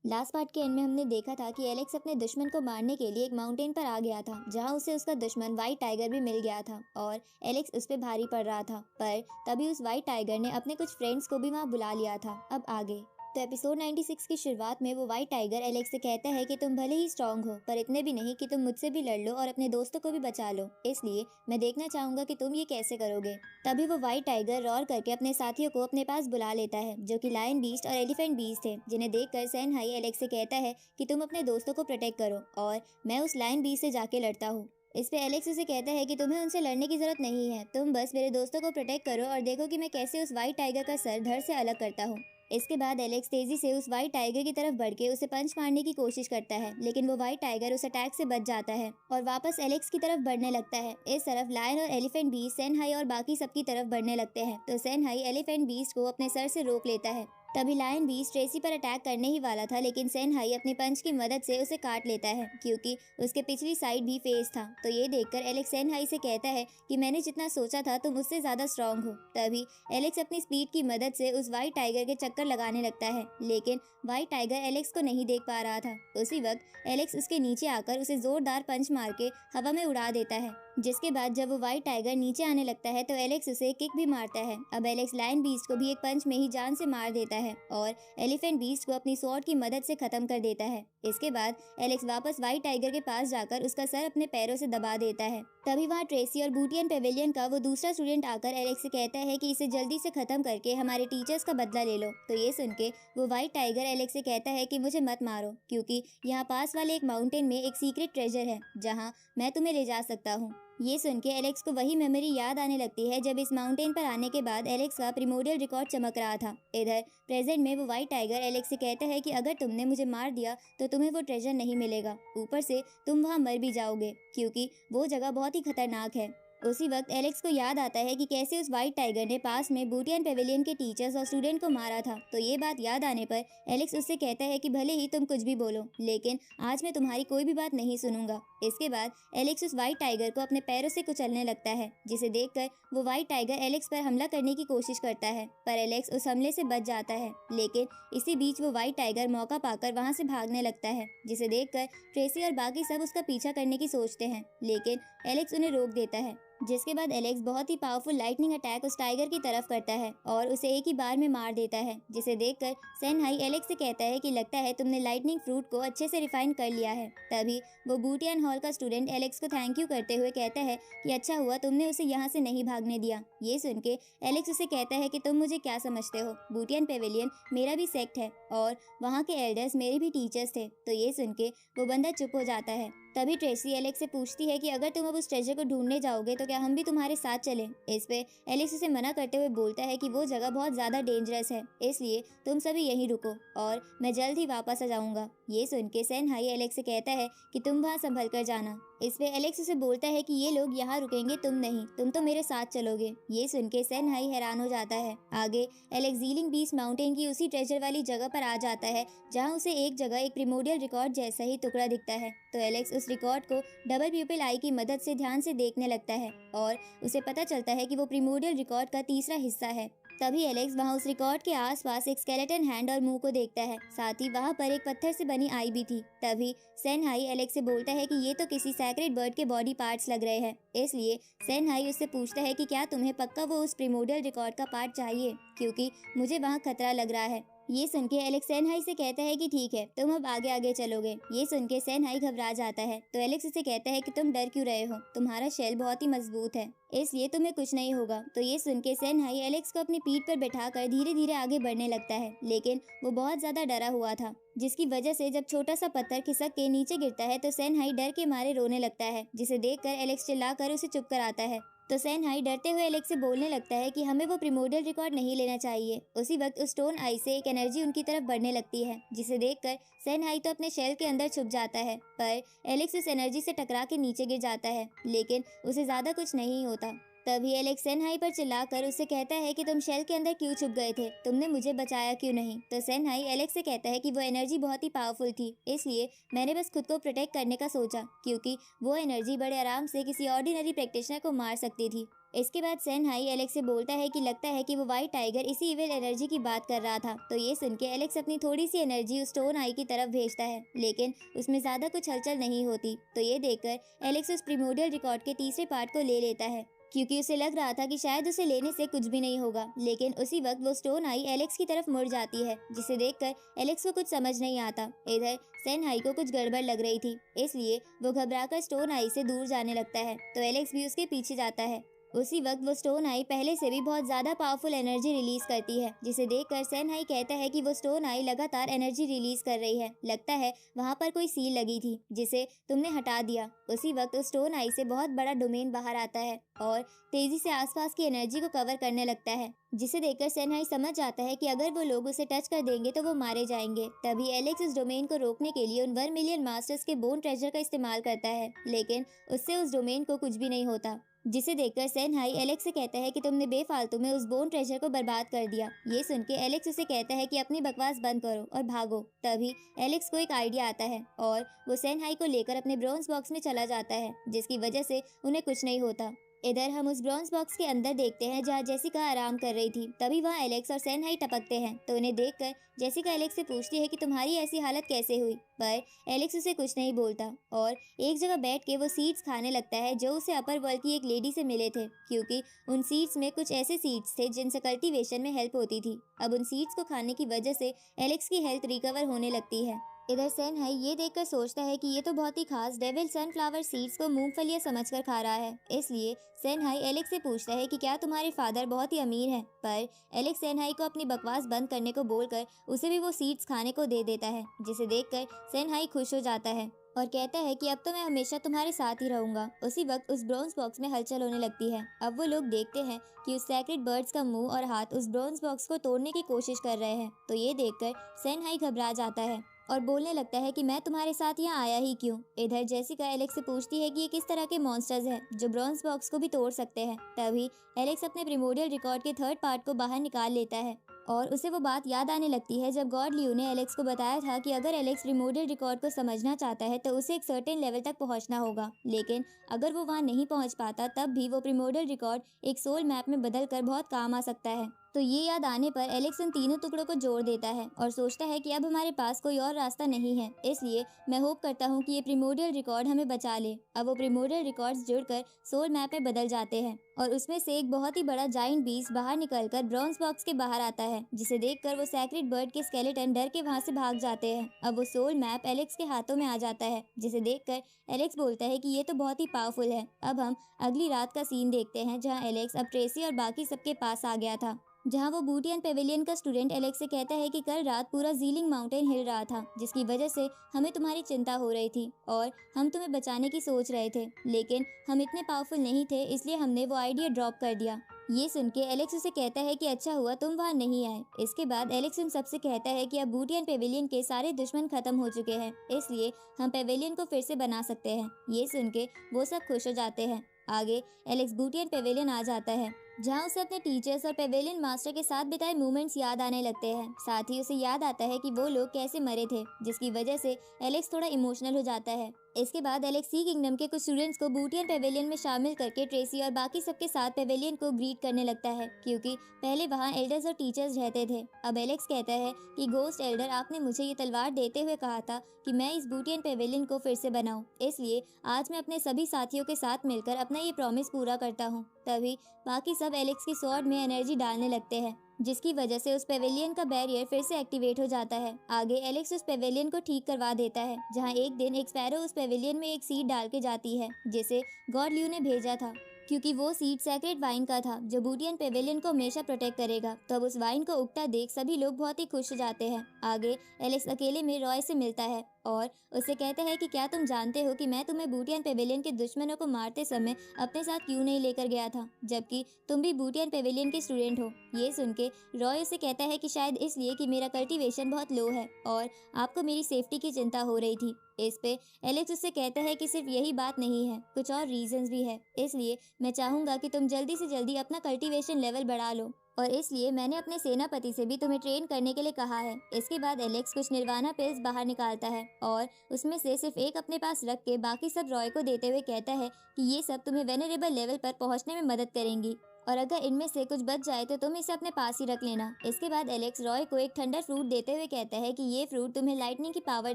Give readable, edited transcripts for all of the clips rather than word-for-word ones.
Last part के and में हमने देखा था कि एलेक्स अपने दुश्मन को मारने के लिए एक माउंटेन पर आ गया था, जहां उसे उसका दुश्मन व्हाइट टाइगर भी मिल गया था और एलेक्स उस पर भारी पड़ रहा था। पर तभी उस व्हाइट टाइगर ने अपने कुछ फ्रेंड्स को भी वहां बुला लिया था। अब आगे तो एपिसोड 96 की शुरुआत में वो व्हाइट टाइगर एलेक्स से कहता है कि तुम भले ही स्ट्रांग हो, पर इतने भी नहीं कि तुम मुझसे भी लड़ लो और अपने दोस्तों को भी बचा लो। इसलिए मैं देखना चाहूंगा कि तुम ये कैसे करोगे। तभी वो व्हाइट टाइगर रोर करके अपने साथियों को अपने पास बुला लेता है, जो कि लायन बीस्ट और एलिफेंट बीस्ट थे, जिन्हें देखकर सैन हाई एलेक्स से कहता है कि तुम अपने दोस्तों को प्रोटेक्ट करो और मैं उस लायन बीस्ट से जाके लड़ता हूँ। इस पे एलेक्स उसे कहता है कि तुम्हें उनसे लड़ने की जरूरत नहीं है, तुम बस मेरे दोस्तों को प्रोटेक्ट करो और देखो कि मैं कैसे उस व्हाइट टाइगर का सर धड़ से अलग करता हूँ। इसके बाद एलेक्स तेजी से उस व्हाइट टाइगर की तरफ बढ़ के उसे पंच मारने की कोशिश करता है, लेकिन वो व्हाइट टाइगर उस अटैक से बच जाता है और वापस एलेक्स की तरफ बढ़ने लगता है। इस तरफ लायन और एलिफेंट बीस्ट सैन हाई और बाकी सबकी तरफ बढ़ने लगते हैं, तो सैन हाई एलिफेंट बीस्ट को अपने सर से रोक लेता है। तभी लायन बीस्ट ट्रेसी पर अटैक करने ही वाला था, लेकिन सैन हाई अपनी पंच की मदद से उसे काट लेता है, क्योंकि उसके पिछली साइड भी फेस था। तो ये देखकर एलेक्स सैन हाई से कहता है कि मैंने जितना सोचा था तुम उससे ज्यादा स्ट्रांग हो। तभी एलेक्स अपनी स्पीड की मदद से उस व्हाइट टाइगर के चक्कर लगाने लगता है, लेकिन व्हाइट टाइगर एलेक्स को नहीं देख पा रहा था। उसी वक्त एलेक्स उसके नीचे आकर उसे जोरदार पंच मार के हवा में उड़ा देता है, जिसके बाद जब वो व्हाइट टाइगर नीचे आने लगता है तो एलेक्स उसे किक भी मारता है। अब एलेक्स लायन बीस्ट को भी एक पंच में ही जान से मार देता है और एलिफेंट बीस्ट को अपनी स्वॉर्ड की मदद से खत्म कर देता है। इसके बाद एलेक्स वापस व्हाइट टाइगर के पास जाकर उसका सर अपने पैरों से दबा देता है। तभी वहाँ ट्रेसी और बूटियन पेविलियन का वो दूसरा स्टूडेंट आकर एलेक्स से कहता है कि इसे जल्दी से खत्म करके हमारे टीचर्स का बदला ले लो। तो ये सुन के वो व्हाइट टाइगर एलेक्स से कहता है कि मुझे मत मारो, क्योंकि यहाँ पास वाले एक माउंटेन में एक सीक्रेट ट्रेजर है जहाँ मैं तुम्हें ले जा सकता हूँ। ये सुन के एलेक्स को वही मेमोरी याद आने लगती है जब इस माउंटेन पर आने के बाद एलेक्स का प्रिमोडियल रिकॉर्ड चमक रहा था। इधर प्रेजेंट में वो व्हाइट टाइगर एलेक्स से कहता है कि अगर तुमने मुझे मार दिया तो तुम्हें वो ट्रेजर नहीं मिलेगा, ऊपर से तुम वहाँ मर भी जाओगे, क्योंकि वो जगह बहुत ही खतरनाक है। उसी वक्त एलेक्स को याद आता है कि कैसे उस व्हाइट टाइगर ने पास में बूटियन पेविलियन के टीचर्स और स्टूडेंट को मारा था। तो ये बात याद आने पर एलेक्स उससे कहता है कि भले ही तुम कुछ भी बोलो, लेकिन आज मैं तुम्हारी कोई भी बात नहीं सुनूंगा। इसके बाद एलेक्स उस व्हाइट टाइगर को अपने पैरों से कुचलने लगता है, जिसे देखकर वो व्हाइट टाइगर एलेक्स पर हमला करने की कोशिश करता है, पर एलेक्स उस हमले से बच जाता है। लेकिन इसी बीच वो व्हाइट टाइगर मौका पाकर वहां से भागने लगता है, जिसे देखकर ट्रेसी और बाकी सब उसका पीछा करने की सोचते हैं, लेकिन एलेक्स उन्हें रोक देता है। जिसके बाद एलेक्स बहुत ही पावरफुल लाइटनिंग अटैक उस टाइगर की तरफ करता है और उसे एक ही बार में मार देता है, जिसे देखकर सैन हाई एलेक्स से कहता है कि लगता है तुमने लाइटनिंग फ्रूट को अच्छे से रिफाइन कर लिया है। तभी वो बूटियन हॉल का स्टूडेंट एलेक्स को थैंक यू करते हुए कहता है कि अच्छा हुआ तुमने उसे यहाँ से नहीं भागने दिया। ये सुन के एलेक्स उसे कहता है कि तुम मुझे क्या समझते हो, बूटियन पेविलियन मेरा भी सेक्ट है और वहाँ के एल्डर्स मेरे भी टीचर्स थे। तो ये सुन के वो बंदा चुप हो जाता है। तभी ट्रेसी एलेक्स से पूछती है कि अगर तुम अब उस ट्रेजर को ढूंढने जाओगे तो क्या हम भी तुम्हारे साथ चलें। इस पे एलेक्स उसे मना करते हुए बोलता है कि वो जगह बहुत ज्यादा डेंजरस है, इसलिए तुम सभी यहीं रुको और मैं जल्द ही वापस आ जाऊंगा। ये सुन के सैन हाई एलेक्स से कहता है कि तुम वहाँ संभल कर जाना। इस पे एलेक्स उसे बोलता है कि ये लोग यहाँ रुकेंगे, तुम नहीं, तुम तो मेरे साथ चलोगे। ये सुन के सैन हाई हैरान हो जाता है। आगे एलेक्स ज़ीलिंग बीस्ट माउंटेन की उसी ट्रेजर वाली जगह पर आ जाता है, जहाँ उसे एक जगह एक प्रिमोडियल रिकॉर्ड जैसा ही टुकड़ा दिखता है। तो एलेक्स उस रिकॉर्ड को डबल प्यूपिल आई की मदद से ध्यान से देखने लगता है और उसे पता चलता है कि वो प्रिमोडियल रिकॉर्ड का तीसरा हिस्सा है। तभी एलेक्स वहाँ उस रिकॉर्ड के आसपास एक स्केलेटन हैंड और मुंह को देखता है, साथ ही वहाँ पर एक पत्थर से बनी आई भी थी। तभी सैन हाई एलेक्स से बोलता है कि ये तो किसी सैक्रेड बर्ड के बॉडी पार्ट्स लग रहे हैं। इसलिए सैन हाई उससे पूछता है कि क्या तुम्हें पक्का वो उस प्रिमोडियल रिकॉर्ड का पार्ट चाहिए, क्योंकि मुझे वहाँ खतरा लग रहा है। ये सुन के एलेक्स सैन हाई से कहता है कि ठीक है, तुम अब आगे आगे चलोगे। ये सुन के सैन हाई घबरा जाता है। तो एलेक्स उसे कहता है कि तुम डर क्यों रहे हो, तुम्हारा शेल बहुत ही मजबूत है, इसलिए तुम्हें कुछ नहीं होगा। तो ये सुन के सैन हाई एलेक्स को अपनी पीठ पर बैठाकर धीरे धीरे आगे बढ़ने लगता है, लेकिन वो बहुत ज्यादा डरा हुआ था, जिसकी वजह से जब छोटा सा पत्थर खिसक के नीचे गिरता है तो सैन हाई डर के मारे रोने लगता है, जिसे देखकर एलेक्स चिल्लाकर उसे चुप कराता है। तो सैन हाई डरते हुए एलेक्स से बोलने लगता है कि हमें वो प्रिमोडियल रिकॉर्ड नहीं लेना चाहिए। उसी वक्त उस स्टोन आई से एक एनर्जी उनकी तरफ बढ़ने लगती है, जिसे देखकर सैन हाई तो अपने शेल के अंदर छुप जाता है, पर एलेक्स उस एनर्जी से टकरा के नीचे गिर जाता है, लेकिन उसे ज्यादा कुछ नहीं होता। तभी एलेक्स सैन हाई पर चिल्लाकर उससे कहता है कि तुम शेल के अंदर क्यों छुप गए थे, तुमने मुझे बचाया क्यों नहीं। तो सैन हाई एलेक्स से कहता है कि वो एनर्जी बहुत ही पावरफुल थी, इसलिए मैंने बस खुद को प्रोटेक्ट करने का सोचा, क्योंकि वो एनर्जी बड़े आराम से किसी ऑर्डिनरी प्रैक्टिशनर को मार सकती थी। इसके बाद सेनहाई एलेक्स से बोलता है कि लगता है कि वो व्हाइट टाइगर इसी इविल एनर्जी की बात कर रहा था। तो ये सुन के एलेक्स अपनी थोड़ी सी एनर्जी उस स्टोन आई की तरफ भेजता है, लेकिन उसमें ज्यादा कुछ हलचल नहीं होती। तो ये देखकर एलेक्स उस प्रिमोडियल रिकॉर्ड के तीसरे पार्ट को ले लेता है, क्योंकि उसे लग रहा था कि शायद उसे लेने से कुछ भी नहीं होगा। लेकिन उसी वक्त वो स्टोन आई एलेक्स की तरफ मुड़ जाती है, जिसे देखकर एलेक्स को कुछ समझ नहीं आता। इधर सेनहाई को कुछ गड़बड़ लग रही थी, इसलिए वो घबराकर स्टोन आई से दूर जाने लगता है। तो एलेक्स भी उसके पीछे जाता है। उसी वक्त वो स्टोन आई पहले से भी बहुत ज्यादा पावरफुल एनर्जी रिलीज करती है, जिसे देखकर सेनहाई कहता है कि वो स्टोन आई लगातार एनर्जी रिलीज कर रही है। लगता है वहाँ पर कोई सील लगी थी जिसे तुमने हटा दिया। उसी वक्त उस स्टोन आई से बहुत बड़ा डोमेन बाहर आता है और तेजी से आसपास की एनर्जी को कवर करने लगता है, जिसे देखकर सेनहाई समझ जाता है कि अगर वो लोग उसे टच कर देंगे तो वो मारे जाएंगे। तभी एलेक्स इस डोमेन को रोकने के लिए उन 1 मिलियन मास्टर्स के बोन ट्रेजर का इस्तेमाल करता है, लेकिन उससे उस डोमेन को कुछ भी नहीं होता। जिसे देखकर सेनहाई एलेक्स से कहता है कि तुमने बेफालतू में उस बोन ट्रेजर को बर्बाद कर दिया। ये सुन के एलेक्स उसे कहता है कि अपनी बकवास बंद करो और भागो। तभी एलेक्स को एक आइडिया आता है और वो सेनहाई को लेकर अपने ब्रॉन्ज बॉक्स में चला जाता है, जिसकी वजह से उन्हें कुछ नहीं होता। इधर हम उस ब्रॉन्ज बॉक्स के अंदर देखते हैं जहाँ जेसिका आराम कर रही थी। तभी वहाँ एलेक्स और सेनहाई टपकते हैं। तो उन्हें देखकर जेसिका एलेक्स से पूछती है कि तुम्हारी ऐसी हालत कैसे हुई, पर एलेक्स उसे कुछ नहीं बोलता और एक जगह बैठ के वो सीड्स खाने लगता है जो उसे अपर वर्ल्ड की एक लेडी से मिले थे, क्योंकि उन सीड्स में कुछ ऐसे सीड्स थे जिनसे कल्टीवेशन में हेल्प होती थी। अब उन सीड्स को खाने की वजह से एलेक्स की हेल्थ रिकवर होने लगती है। इधर सेनहाई ये देखकर सोचता है कि ये तो बहुत ही खास डेविल सनफ्लावर सीड्स को मूंगफलियां समझकर खा रहा है। इसलिए सेनहाई एलेक्स से पूछता है कि क्या तुम्हारे फादर बहुत ही अमीर हैं, पर एलेक्स सेनहाई को अपनी बकवास बंद करने को बोलकर उसे भी वो सीड्स खाने को दे देता है, जिसे देखकर सेनहाई खुश हो जाता है और कहता है कि अब तो मैं हमेशा तुम्हारे साथ ही रहूंगा। उसी वक्त उस ब्रॉन्ज बॉक्स में हलचल होने लगती है। अब वो लोग देखते हैं कि उस सैक्रेड बर्ड्स का मुंह और हाथ उस ब्रॉन्ज बॉक्स को तोड़ने की कोशिश कर रहे हैं। तो ये देखकर सेनहाई घबरा जाता है और बोलने लगता है कि मैं तुम्हारे साथ यहाँ आया ही क्यों। इधर जेसिका एलेक्स से पूछती है कि ये किस तरह के मॉन्स्टर्स हैं जो ब्रॉन्ज बॉक्स को भी तोड़ सकते हैं। तभी एलेक्स अपने प्रिमोडियल रिकॉर्ड के 3rd पार्ट को बाहर निकाल लेता है और उसे वो बात याद आने लगती है जब गॉड लियो ने एलेक्स को बताया था कि अगर एलेक्स प्रिमोडियल रिकॉर्ड को समझना चाहता है तो उसे एक सर्टेन लेवल तक पहुंचना होगा, लेकिन अगर वो वहां नहीं पहुंच पाता तब भी वो प्रिमोडियल रिकॉर्ड एक सोल मैप में बदल कर बहुत काम आ सकता है। तो ये याद आने पर एलेक्स उन तीनों टुकड़ों को जोड़ देता है और सोचता है कि अब हमारे पास कोई और रास्ता नहीं है, इसलिए मैं होप करता हूँ कि ये प्रिमोडियल रिकॉर्ड हमें बचा ले। अब वो प्रिमोडियल रिकॉर्ड्स जुड़कर सोल मैप में बदल जाते हैं और उसमें से एक बहुत ही बड़ा जाइंट बीस्ट बाहर निकलकर ब्रॉन्ज बॉक्स के बाहर आता है, जिसे देखकर वो सैक्रेड बर्ड के स्केलेटन डर के वहां से भाग जाते हैं। अब वो सोल मैप एलेक्स के हाथों में आ जाता है, जिसे देखकर एलेक्स बोलता है कि ये तो बहुत ही पावरफुल है। अब हम अगली रात का सीन देखते हैं जहाँ एलेक्स अब ट्रेसी और बाकी सबके पास आ गया था, जहां वो बूटियन पेविलियन का स्टूडेंट एलेक्स से कहता है कि कल रात पूरा जीलिंग माउंटेन हिल रहा था, जिसकी वजह से हमें तुम्हारी चिंता हो रही थी और हम तुम्हें बचाने की सोच रहे थे, लेकिन हम इतने पावरफुल नहीं थे, इसलिए हमने वो आइडिया ड्रॉप कर दिया। ये सुन के एलेक्स उसे कहता है कि अच्छा हुआ तुम वहाँ नहीं आए। इसके बाद एलेक्स उन सबसे कहता है कि अब बूटियन पेविलियन के सारे दुश्मन खत्म हो चुके हैं, इसलिए हम पेविलियन को फिर से बना सकते हैं। ये सुन के वो सब खुश हो जाते हैं। आगे एलेक्स बूटियन पेविलियन आ जाता है, जहाँ उसे अपने टीचर्स और पेविलियन मास्टर के साथ बिताए मोमेंट्स याद आने लगते हैं। साथ ही उसे याद आता है कि वो लोग कैसे मरे थे, जिसकी वजह से एलेक्स थोड़ा इमोशनल हो जाता है। इसके बाद एलेक्स सी किंगडम के कुछ स्टूडेंट्स को बूटियन पेविलियन में शामिल करके ट्रेसी और बाकी सबके साथ पेविलियन को ग्रीट करने लगता है, क्योंकि पहले वहाँ एल्डर्स और टीचर्स रहते थे। अब एलेक्स कहता है कि गोस्ट एल्डर, आपने मुझे ये तलवार देते हुए कहा था कि मैं इस बूटियन पेविलियन को फिर से बनाऊं, इसलिए आज मैं अपने सभी साथियों के साथ मिलकर अपना ये प्रॉमिस पूरा करता हूँ। तभी बाकी सब एलेक्स की स्वॉर्ड में एनर्जी डालने लगते हैं, जिसकी वजह से उस पेविलियन का बैरियर फिर से एक्टिवेट हो जाता है। आगे एलेक्स उस पेविलियन को ठीक करवा देता है, जहां एक दिन एक स्पैरो उस पेविलियन में एक सीड डाल के जाती है, जिसे गॉड ल्यू ने भेजा था, क्योंकि वो सीड सैक्रेड वाइन का था जो बूटियन पेविलियन को हमेशा प्रोटेक्ट करेगा। तब उस वाइन को उगता देख सभी लोग बहुत ही खुश हो जाते हैं। आगे एलेक्स अकेले में रॉय से मिलता है और उससे कहता है कि क्या तुम जानते हो कि मैं तुम्हें बूटियन पेविलियन के दुश्मनों को मारते समय अपने साथ क्यों नहीं लेकर गया था, जबकि तुम भी बूटियन पेविलियन के स्टूडेंट हो। ये सुन के रॉय उसे कहता है कि शायद इसलिए कि मेरा कल्टीवेशन बहुत लो है और आपको मेरी सेफ्टी की चिंता हो रही थी। इस पे एलेक्स उससे कहता है कि सिर्फ यही बात नहीं है, कुछ और रीजंस भी है, इसलिए मैं चाहूंगा कि तुम जल्दी से जल्दी अपना कल्टीवेशन लेवल बढ़ा लो। और इसलिए मैंने अपने सेनापति से भी तुम्हें ट्रेन करने के लिए कहा है। इसके बाद एलेक्स कुछ निर्वाणा पिल्स बाहर निकालता है और उसमें से सिर्फ एक अपने पास रख के बाकी सब रॉय को देते हुए कहता है कि ये सब तुम्हें वेनरेबल लेवल पर पहुंचने में मदद करेंगी और अगर इनमें से कुछ बच जाए तो तुम इसे अपने पास ही रख लेना। इसके बाद एलेक्स रॉय को एक ठंडा फ्रूट देते हुए कहता है कि ये फ्रूट तुम्हें लाइटनिंग की पावर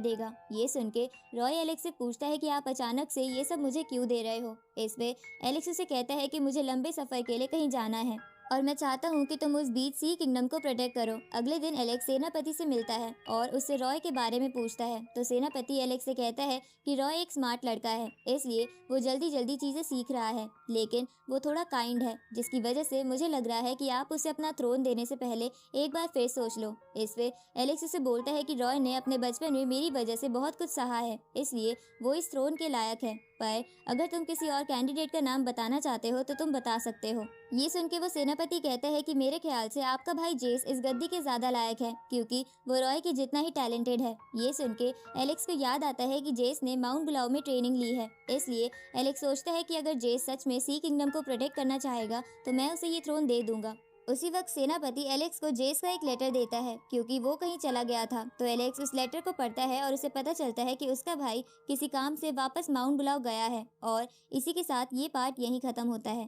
देगा। ये सुन के रॉय एलेक्स से पूछता है कि आप अचानक से ये सब मुझे क्यों दे रहे हो। इस पे एलेक्स उसे कहता है कि मुझे लंबे सफर के लिए कहीं जाना है और मैं चाहता हूँ कि तुम उस बीच सी किंगडम को प्रोटेक्ट करो। अगले दिन एलेक्स सेनापति से मिलता है और उससे रॉय के बारे में पूछता है तो सेनापति एलेक्स से कहता है कि रॉय एक स्मार्ट लड़का है, इसलिए वो जल्दी जल्दी चीजें सीख रहा है, लेकिन वो थोड़ा काइंड है, जिसकी वजह से मुझे लग रहा है कि आप उसे अपना थ्रोन देने से पहले एक बार फिर सोच लो। इस पे एलेक्स उसे बोलता है कि रॉय ने अपने बचपन में मेरी वजह से बहुत कुछ सहा है, इसलिए वो इस थ्रोन के लायक है, पर अगर तुम किसी और कैंडिडेट का नाम बताना चाहते हो तो तुम बता सकते हो। ये सुन के वो सेनापति कहता है कि मेरे ख्याल से आपका भाई जेस इस गद्दी के ज्यादा लायक है, क्योंकि वो रॉय के जितना ही टैलेंटेड है। ये सुन के एलेक्स को याद आता है कि जेस ने माउंट बुलाओ में ट्रेनिंग ली है, इसलिए एलेक्स सोचता है कि अगर जेस सच में सी किंगडम को प्रोटेक्ट करना चाहेगा तो मैं उसे ये थ्रोन दे दूंगा। उसी वक्त सेनापति एलेक्स को जेस का एक लेटर देता है क्योंकि वो कहीं चला गया था, तो एलेक्स उस लेटर को पढ़ता है और उसे पता चलता है कि उसका भाई किसी काम से वापस माउंट बुलाओ गया है। और इसी के साथ ये पार्ट यहीं खत्म होता है।